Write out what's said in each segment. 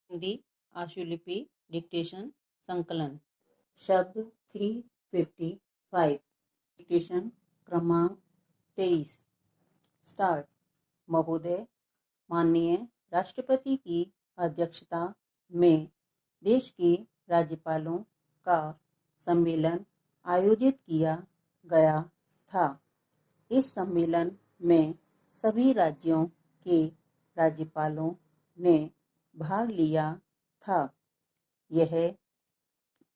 Hindi आशुलिपि dictation संकलन शब्द 355 dictation क्रमांक 23 स्टार्ट। महोदय, माननीय राष्ट्रपति की अध्यक्षता में देश के राज्यपालों का सम्मेलन आयोजित किया गया था। इस सम्मेलन में सभी राज्यों के राज्यपालों ने भाग लिया था। यह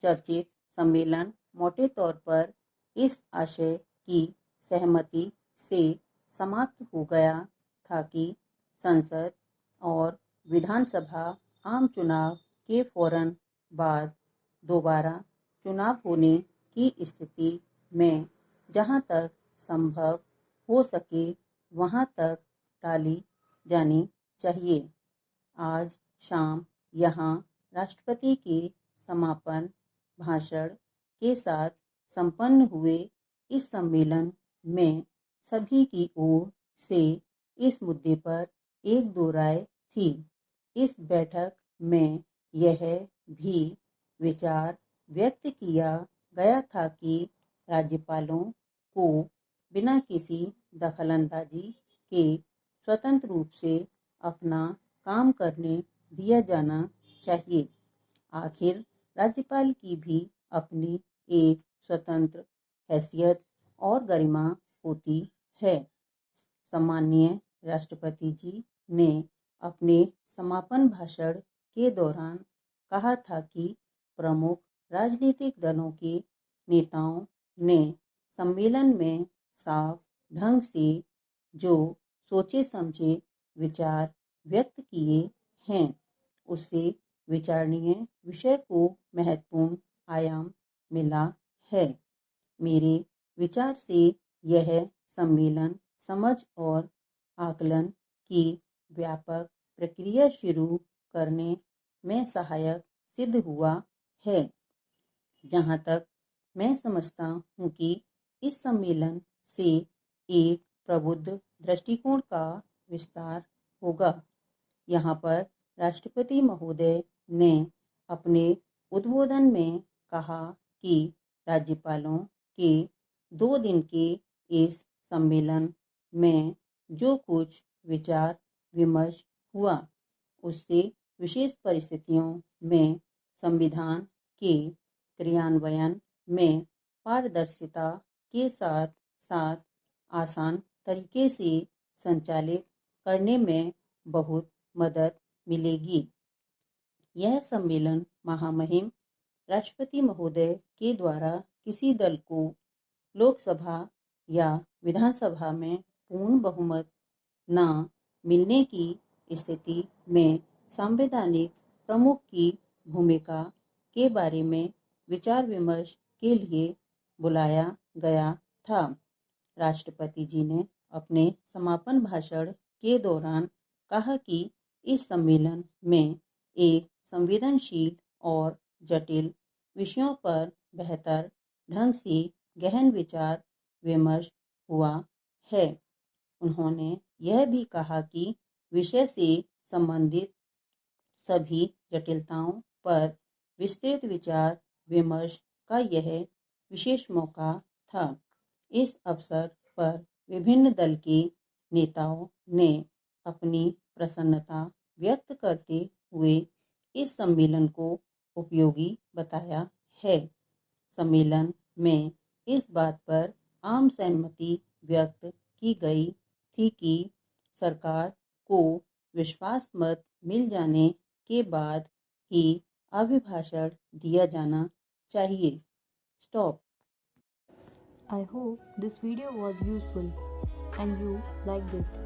चर्चित सम्मेलन मोटे तौर पर इस आशय की सहमति से समाप्त हो गया था कि संसद और विधानसभा आम चुनाव के फौरन बाद दोबारा चुनाव होने की स्थिति में जहां तक संभव हो सके वहां तक टाली जानी चाहिए। आज शाम यहाँ राष्ट्रपति के समापन भाषण के साथ संपन्न हुए इस सम्मेलन में सभी की ओर से इस मुद्दे पर एक दो राय थी। इस बैठक में यह भी विचार व्यक्त किया गया था कि राज्यपालों को बिना किसी दखलंदाजी के स्वतंत्र रूप से अपना काम करने दिया जाना चाहिए। आखिर राज्यपाल की भी अपनी एक स्वतंत्र हैसियत और गरिमा होती है। सम्माननीय राष्ट्रपति जी ने अपने समापन भाषण के दौरान कहा था कि प्रमुख राजनीतिक दलों के नेताओं ने सम्मेलन में साफ ढंग से जो सोचे समझे विचार व्यक्त किए हैं उससे विचारणीय विषय को महत्वपूर्ण आयाम मिला है। मेरे विचार से यह सम्मेलन समझ और आकलन की व्यापक प्रक्रिया शुरू करने में सहायक सिद्ध हुआ है। जहाँ तक मैं समझता हूँ कि इस सम्मेलन से एक प्रबुद्ध दृष्टिकोण का विस्तार होगा। यहाँ पर राष्ट्रपति महोदय ने अपने उद्बोधन में कहा कि राज्यपालों के 2 दिन के इस सम्मेलन में जो कुछ विचार विमर्श हुआ उससे विशेष परिस्थितियों में संविधान के क्रियान्वयन में पारदर्शिता के साथ साथ आसान तरीके से संचालित करने में बहुत मदद मिलेगी। यह सम्मेलन महामहिम राष्ट्रपति महोदय के द्वारा किसी दल को लोकसभा या विधानसभा में पूर्ण बहुमत न मिलने की स्थिति में संवैधानिक प्रमुख की भूमिका के बारे में विचार विमर्श के लिए बुलाया गया था। राष्ट्रपति जी ने अपने समापन भाषण के दौरान कहा कि इस सम्मेलन में एक संवेदनशील और जटिल विषयों पर बेहतर ढंग से गहन विचार विमर्श हुआ है। उन्होंने यह भी कहा कि विषय से संबंधित सभी जटिलताओं पर विस्तृत विचार विमर्श का यह विशेष मौका था। इस अवसर पर विभिन्न दल के नेताओं ने अपनी प्रसन्नता व्यक्त करते हुए इस सम्मेलन को उपयोगी बताया है। सम्मेलन में इस बात पर आम सहमति व्यक्त की गई थी कि सरकार को विश्वास मत मिल जाने के बाद ही अभिभाषण दिया जाना चाहिए। Stop. I hope this video was useful and you liked it.